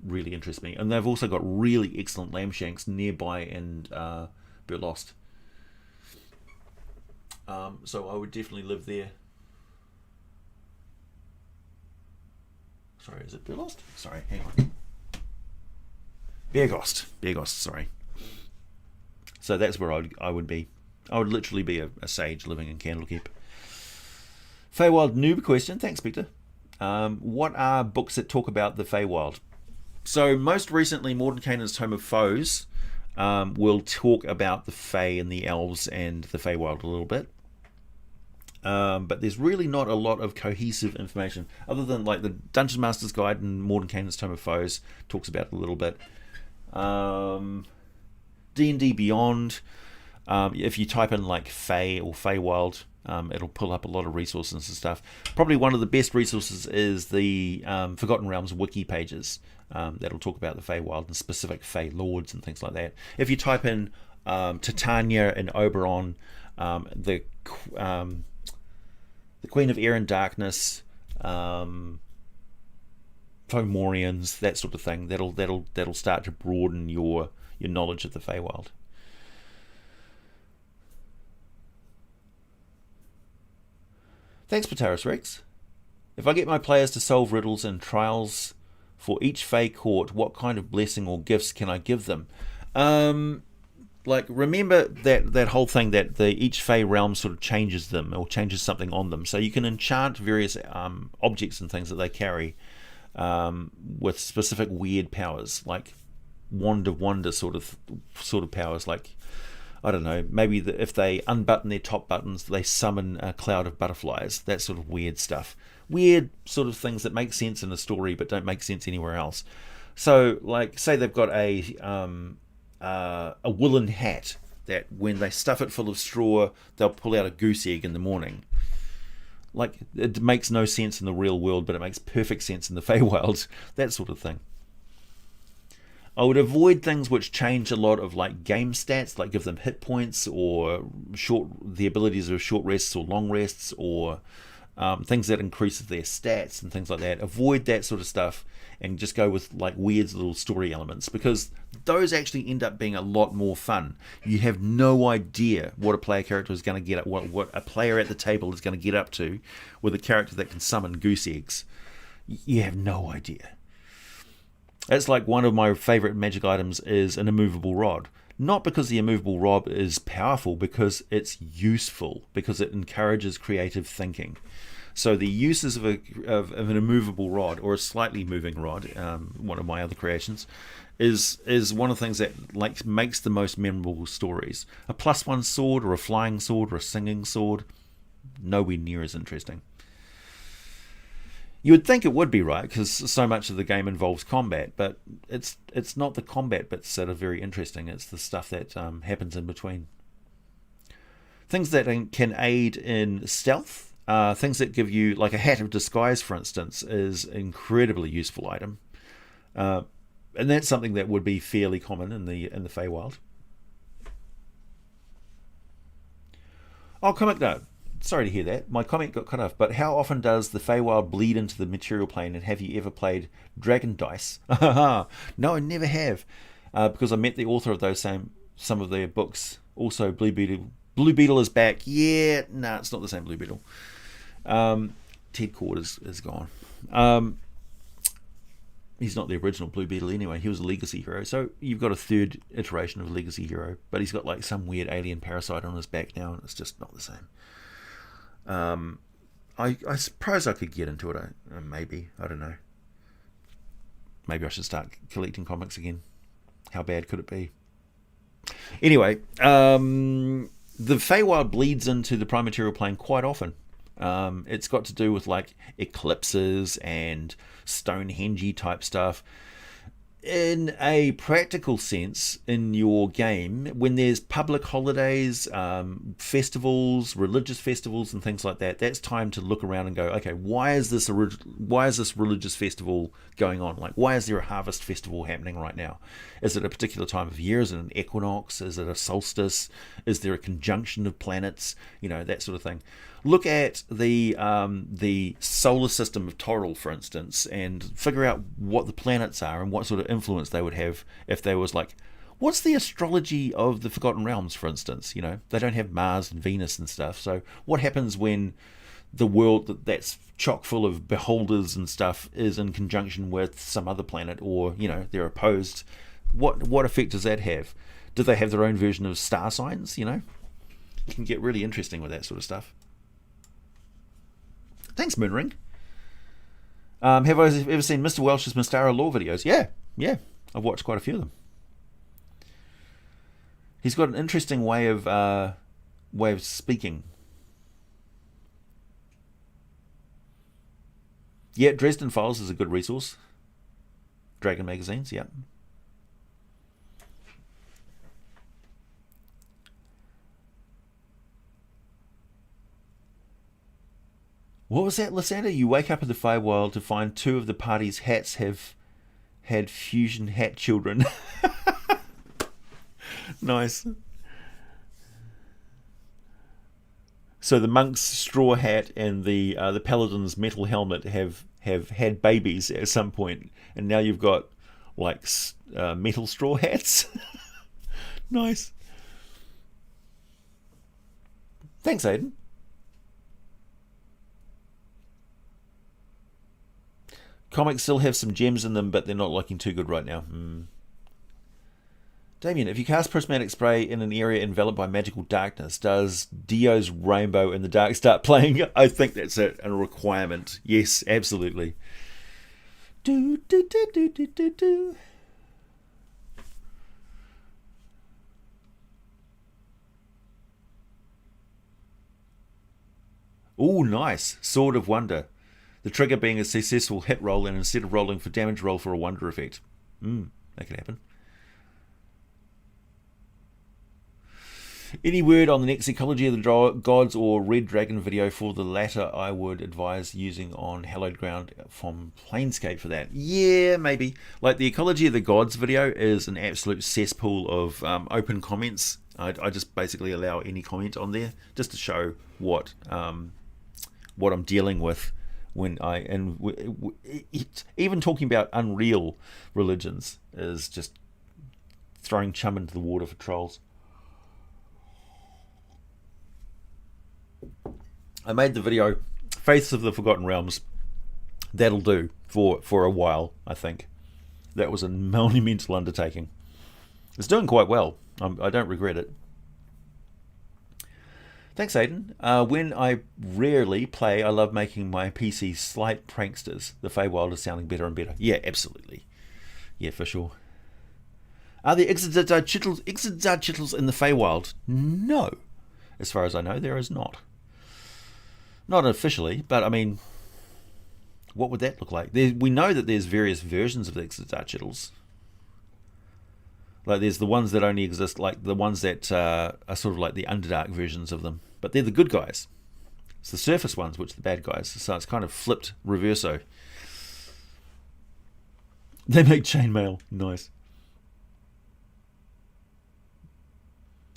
really interest me. And they've also got really excellent lamb shanks nearby in Burlost. So I would definitely live there. Sorry, is it Burlost? Sorry, hang on. Beergost, sorry. So that's where I would be. I would literally be a sage living in Candlekeep. Feywild noob question. Thanks, Victor. What are books that talk about the Feywild? So most recently, Mordenkainen's Tome of Foes will talk about the Fey and the Elves and the Feywild a little bit. But there's really not a lot of cohesive information other than like the Dungeon Master's Guide and Mordenkainen's Tome of Foes talks about it a little bit. D&D Beyond, if you type in like Fey or Feywild, it'll pull up a lot of resources and stuff. Probably one of the best resources is the Forgotten Realms wiki pages that'll talk about the Feywild and specific Fey lords and things like that. If you type in Titania and Eberron, the Queen of Air and Darkness, Fomorians, that sort of thing, that'll start to broaden your knowledge of the Feywild. Thanks, Pataris Rex. If I get my players to solve riddles and trials for each Fey court, what kind of blessing or gifts can I give them? Like, remember that whole thing that each Fey realm sort of changes them or changes something on them. So you can enchant various objects and things that they carry with specific weird powers, like wand of wonder sort of powers. Like, I don't know, maybe if they unbutton their top buttons, they summon a cloud of butterflies. That sort of weird stuff. Weird sort of things that make sense in a story but don't make sense anywhere else. So, like, say they've got a woolen hat that when they stuff it full of straw, they'll pull out a goose egg in the morning. Like, it makes no sense in the real world, but it makes perfect sense in the Feywild. That sort of thing. I would avoid things which change a lot of like game stats, like give them hit points or the abilities of short rests or long rests, or things that increases their stats and things like that. Avoid that sort of stuff and just go with like weird little story elements, because those actually end up being a lot more fun. You have no idea what a player character is going to get at, what a player at the table is going to get up to with a character that can summon goose eggs. You have no idea. It's like one of my favourite magic items is an immovable rod. Not because the immovable rod is powerful, because it's useful, because it encourages creative thinking. So the uses of an immovable rod, or a slightly moving rod, one of my other creations, is one of the things that like makes the most memorable stories. A +1 sword, or a flying sword, or a singing sword, nowhere near as interesting. You would think it would be, right, because so much of the game involves combat, but it's not the combat bits that are very interesting. It's the stuff that happens in between. Things that can aid in stealth, things that give you, like a hat of disguise, for instance, is an incredibly useful item, and that's something that would be fairly common in the Feywild. Oh, comic note. Sorry to hear that. My comment got cut off. But how often does the Feywild bleed into the material plane? And have you ever played Dragon Dice? No, I never have. Because I met the author of some of their books. Also, Blue Beetle. Blue Beetle is back. Yeah, no, it's not the same Blue Beetle. Ted Cord is gone. He's not the original Blue Beetle anyway. He was a legacy hero. So you've got a third iteration of a legacy hero. But he's got like some weird alien parasite on his back now. And it's just not the same. I suppose I could get into it. Maybe. I don't know. Maybe I should start collecting comics again. How bad could it be? Anyway, the Feywild bleeds into the prime material plane quite often. It's got to do with like eclipses and Stonehenge type stuff. In a practical sense, in your game, when there's public holidays, festivals, religious festivals, and things like that, that's time to look around and go, okay, why is this religious festival going on? Like, why is there a harvest festival happening right now? Is it a particular time of year? Is it an equinox? Is it a solstice? Is there a conjunction of planets? You know, that sort of thing. Look at the solar system of Toril, for instance, and figure out what the planets are and what sort of influence they would have if there was like, what's the astrology of the Forgotten Realms, for instance? You know, they don't have Mars and Venus and stuff. So what happens when the world that's chock full of beholders and stuff is in conjunction with some other planet, or, you know, they're opposed? What effect does that have? Do they have their own version of star signs? You know, you can get really interesting with that sort of stuff. Thanks, Moonring. Have I ever seen Mr. Welsh's Mystara lore videos? Yeah. I've watched quite a few of them. He's got an interesting way of speaking. Yeah, Dresden Files is a good resource. Dragon magazines, yeah. What was that, Lysander? You wake up in the Feywild to find 2 of the party's hats have had fusion hat children. Nice. So the monk's straw hat and the paladin's metal helmet have had babies at some point, and now you've got like metal straw hats. Nice. Thanks, Aiden. Comics still have some gems in them, but they're not looking too good right now. Damien, if you cast Prismatic Spray in an area enveloped by magical darkness, does Dio's Rainbow in the Dark start playing? I think that's a requirement. Yes, absolutely. Do, do, do, do, do, do, do. Ooh, nice. Sword of Wonder. The trigger being a successful hit roll, and instead of rolling for damage, roll for a wonder effect. That could happen. Any word on the next Ecology of the Gods or Red Dragon video? For the latter, I would advise using on Hallowed Ground from Planescape for that. Yeah, maybe. Like, the Ecology of the Gods video is an absolute cesspool of open comments. I just basically allow any comment on there just to show what I'm dealing with. When even talking about unreal religions is just throwing chum into the water for trolls. I made the video Faiths of the Forgotten Realms. That'll do for a while, I think. That was a monumental undertaking. It's doing quite well. I don't regret it. Thanks, Aiden. When I rarely play, I love making my PC slight pranksters. The Feywild is sounding better and better. Yeah, absolutely. Yeah, for sure. Are there Ixodar in the Feywild? No. As far as I know, there is not. Not officially, but I mean, what would that look like? We know that there's various versions of the Ixodar. Like, there's the ones that only exist, like the ones that are sort of like the Underdark versions of them. But they're the good guys. It's the surface ones which are the bad guys. So it's kind of flipped reverso. They make chainmail. Nice.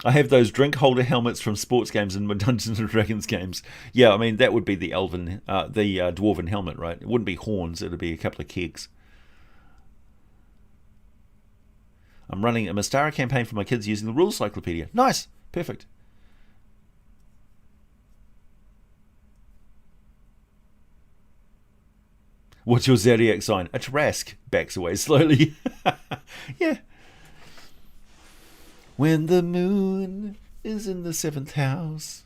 I have those drink holder helmets from sports games and Dungeons and Dragons games. Yeah, I mean, that would be the dwarven helmet, right? It wouldn't be horns. It would be a couple of kegs. I'm running a Mystara campaign for my kids using the Rules Cyclopedia. Nice. Perfect. What's your zodiac sign? A Tarrasque. Backs away slowly. Yeah. When the moon is in the 7th house.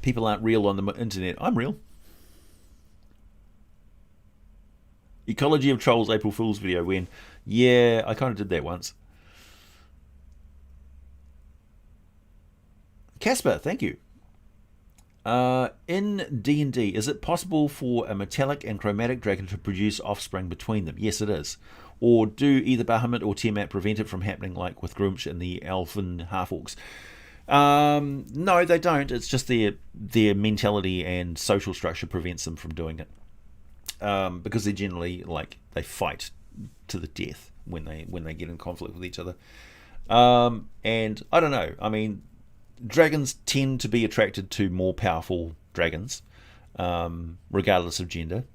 People aren't real on the internet. I'm real. Ecology of Trolls April Fool's video when? Yeah, I kind of did that once. Casper, thank you. In D&D, is it possible for a metallic and chromatic dragon to produce offspring between them? Yes, it is. Or do either Bahamut or Tiamat prevent it from happening, like with Grumsh and the Elfin half-orcs? No, they don't. It's just their mentality and social structure prevents them from doing it. Because they generally, like, they fight to the death when they get in conflict with each other. And I don't know. I mean, dragons tend to be attracted to more powerful dragons, regardless of gender,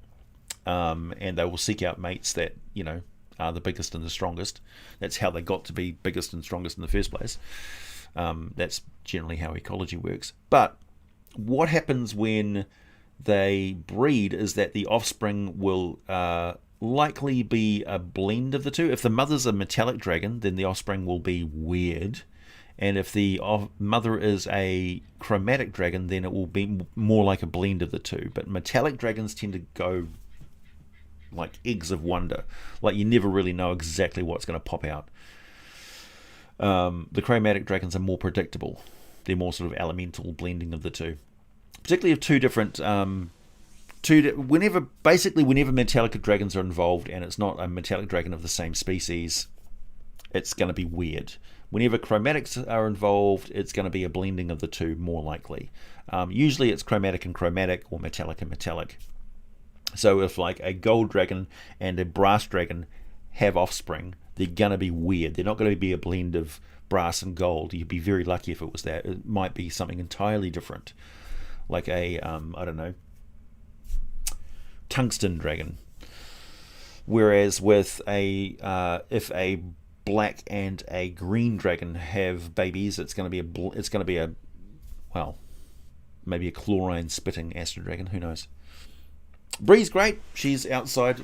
and they will seek out mates that, you know, are the biggest and the strongest. That's how they got to be biggest and strongest in the first place. That's generally how ecology works. But what happens when they breed is that the offspring will likely be a blend of the two. If the mother's a metallic dragon, then the offspring will be weird. And if the mother is a chromatic dragon, then it will be more like a blend of the two. But metallic dragons tend to go like eggs of wonder. Like, you never really know exactly what's going to pop out. The chromatic dragons are more predictable. They're more sort of elemental blending of the two. Particularly of two different... whenever metallic dragons are involved and it's not a metallic dragon of the same species, it's going to be weird. Whenever chromatics are involved, it's going to be a blending of the two, more likely. Usually it's chromatic and chromatic, or metallic and metallic. So if like a gold dragon and a brass dragon have offspring, they're going to be weird. They're not going to be a blend of brass and gold. You'd be very lucky if it was that. It might be something entirely different. Like a, I don't know, tungsten dragon. Whereas with a, if a black and a green dragon have babies, it's going to be a well, maybe a chlorine spitting acid dragon, who knows. Bree's great. She's outside.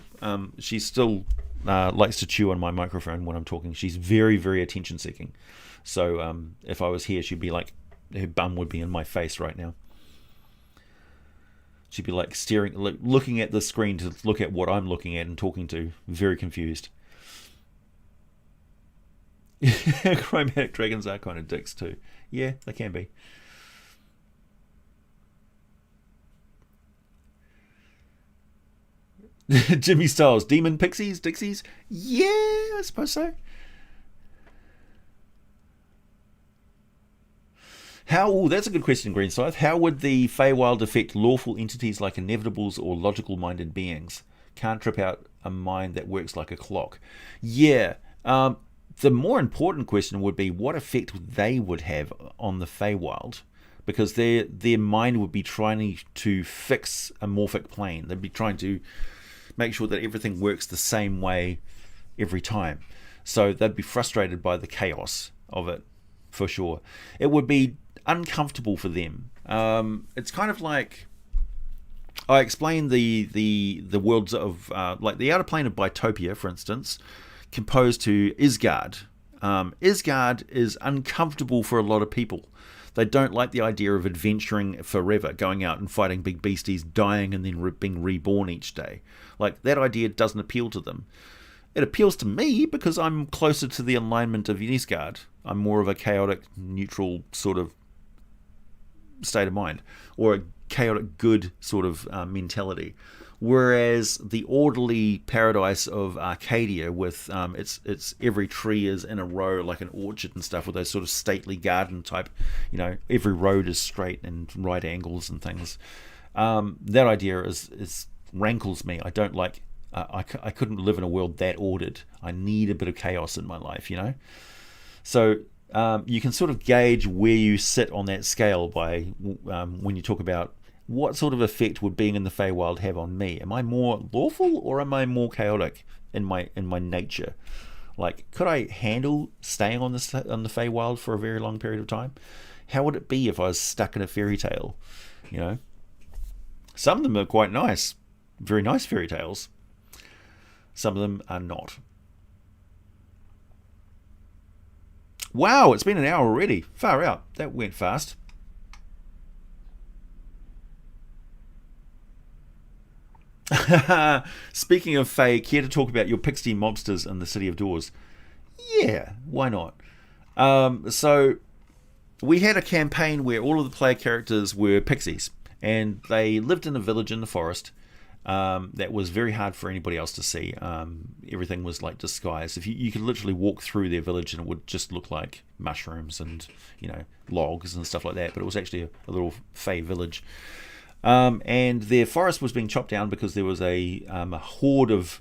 She still likes to chew on my microphone when I'm talking. She's very, very attention seeking. So if I was here, she'd be like, her bum would be in my face right now. She'd be like staring, looking at the screen to look at what I'm looking at and talking to. Very confused. Chromatic dragons are kind of dicks too. Yeah, they can be. Jimmy Styles, demon pixies, dixies? Yeah, I suppose so. That's a good question, Green Scythe. How would the Feywild affect lawful entities like inevitables or logical-minded beings? Can't trip out a mind that works like a clock. Yeah, the more important question would be what effect they would have on the Feywild, because their mind would be trying to fix a morphic plane. They'd be trying to make sure that everything works the same way every time. So they'd be frustrated by the chaos of it, for sure. It would be uncomfortable for them. It's kind of like I explained the worlds of like the outer plane of Bitopia, for instance, composed to Isgard. Isgard is uncomfortable for a lot of people. They don't like the idea of adventuring forever, going out and fighting big beasties, dying and then being reborn each day. Like, that idea doesn't appeal to them. It appeals to me because I'm closer to the alignment of Isgard. I'm more of a chaotic, neutral sort of state of mind, or a chaotic good sort of mentality. Whereas the orderly paradise of Arcadia, with its every tree is in a row like an orchard and stuff, with those sort of stately garden type, every road is straight and right angles and things. That idea is rankles me. I don't like. I couldn't live in a world that ordered. I need a bit of chaos in my life, So you can sort of gauge where you sit on that scale by when you talk about what sort of effect would being in the Feywild have on me. Am I more lawful or am I more chaotic in my nature? Like, could I handle staying on the Feywild for a very long period of time? How would it be if I was stuck in a fairy tale? Some of them are quite nice, very nice fairy tales. Some of them are not. Wow, it's been an hour already. Far out. That went fast. Speaking of Fae, care to talk about your pixie mobsters in the City of Doors? Yeah, why not? So we had a campaign where all of the player characters were pixies, and they lived in a village in the forest. That was very hard for anybody else to see. Everything was like disguised. If you could literally walk through their village and it would just look like mushrooms and logs and stuff like that. But it was actually a little Fey village. And their forest was being chopped down because there was a horde of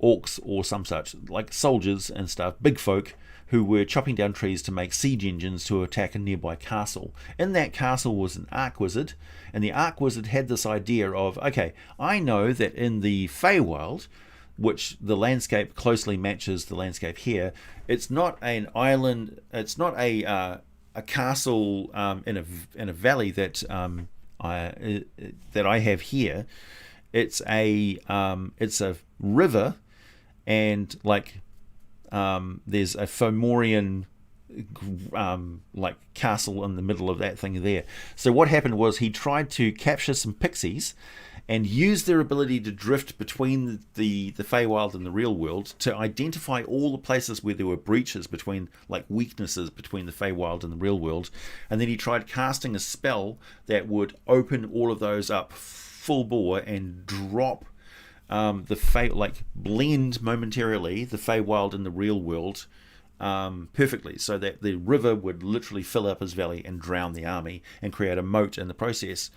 orcs or some such, like soldiers and stuff, big folk, who were chopping down trees to make siege engines to attack a nearby castle. In that castle was an arc wizard, and the arc wizard had this idea of, okay, I know that in the Feywild, which the landscape closely matches the landscape here, it's not an island, it's not a castle in a valley that I have here. It's a river, and like there's a Fomorian like castle in the middle of that thing there. So what happened was he tried to capture some pixies and use their ability to drift between the Feywild and the real world to identify all the places where there were breaches between, like weaknesses between the Feywild and the real world. And then he tried casting a spell that would open all of those up full bore and drop blend momentarily the Feywild and the real world perfectly, so that the river would literally fill up his valley and drown the army and create a moat in the process.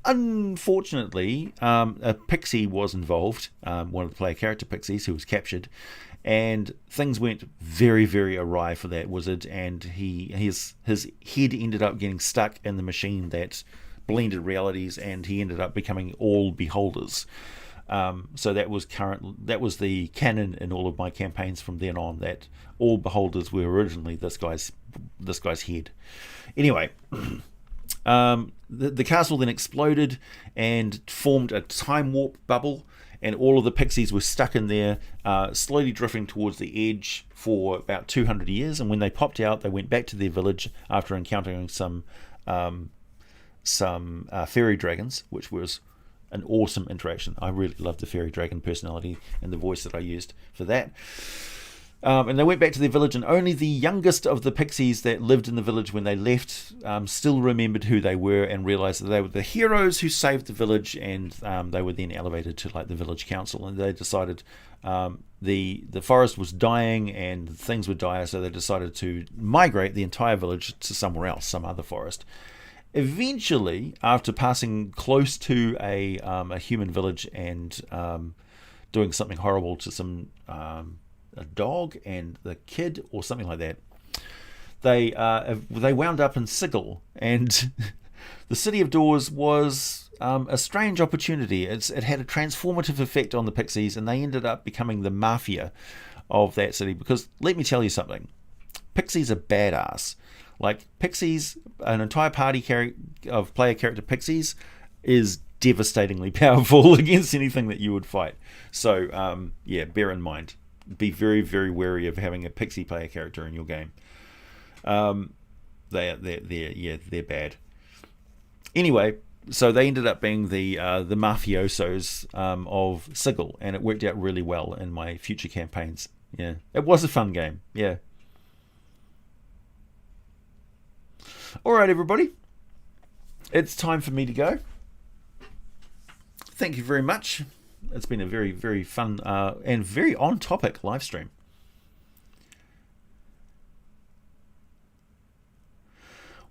Unfortunately, a pixie was involved, one of the player character pixies, who was captured, and things went very, very awry for that wizard, and his head ended up getting stuck in the machine that blended realities, and he ended up becoming all beholders. So that was the canon in all of my campaigns from then on, that all beholders were originally this guy's head. Anyway, the castle then exploded and formed a time warp bubble, and all of the pixies were stuck in there, slowly drifting towards the edge for about 200 years. And when they popped out, they went back to their village after encountering some fairy dragons, which was an awesome interaction. I really loved the fairy dragon personality and the voice that I used for that. And they went back to their village, and only the youngest of the pixies that lived in the village when they left still remembered who they were and realized that they were the heroes who saved the village. And they were then elevated to like the village council, and they decided the forest was dying and things were dire, so they decided to migrate the entire village to somewhere else, some other forest. Eventually, after passing close to a human village and doing something horrible to a dog and the kid or something like that, they wound up in Sigil, and the City of Doors was a strange opportunity. It had a transformative effect on the pixies, and they ended up becoming the mafia of that city. Because let me tell you something, pixies are badass. Like, pixies, an entire party of player character pixies is devastatingly powerful against anything that you would fight. So, yeah, bear in mind. Be very, very wary of having a pixie player character in your game. They're bad. Anyway, so they ended up being the mafiosos of Sigil, and it worked out really well in my future campaigns. Yeah, it was a fun game. Yeah. Alright, everybody, it's time for me to go. Thank you very much. It's been a very, very fun and very on-topic live stream.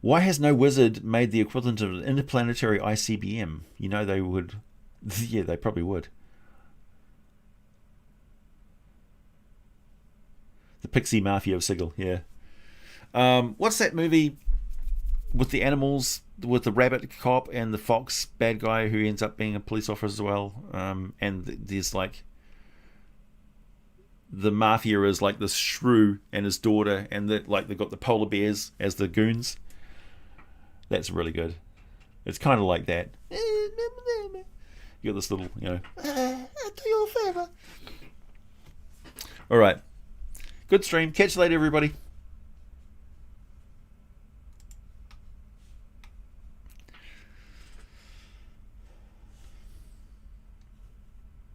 Why has no wizard made the equivalent of an interplanetary ICBM? You know they would. Yeah, they probably would. The Pixie Mafia of Sigil, yeah. What's that movie with the animals, with the rabbit cop and the fox bad guy who ends up being a police officer as well? And there's like, the mafia is like this shrew and his daughter, and they've got the polar bears as the goons. That's really good. It's kind of like that. You got this little, I'll do you a favor. All right. Good stream. Catch you later, everybody.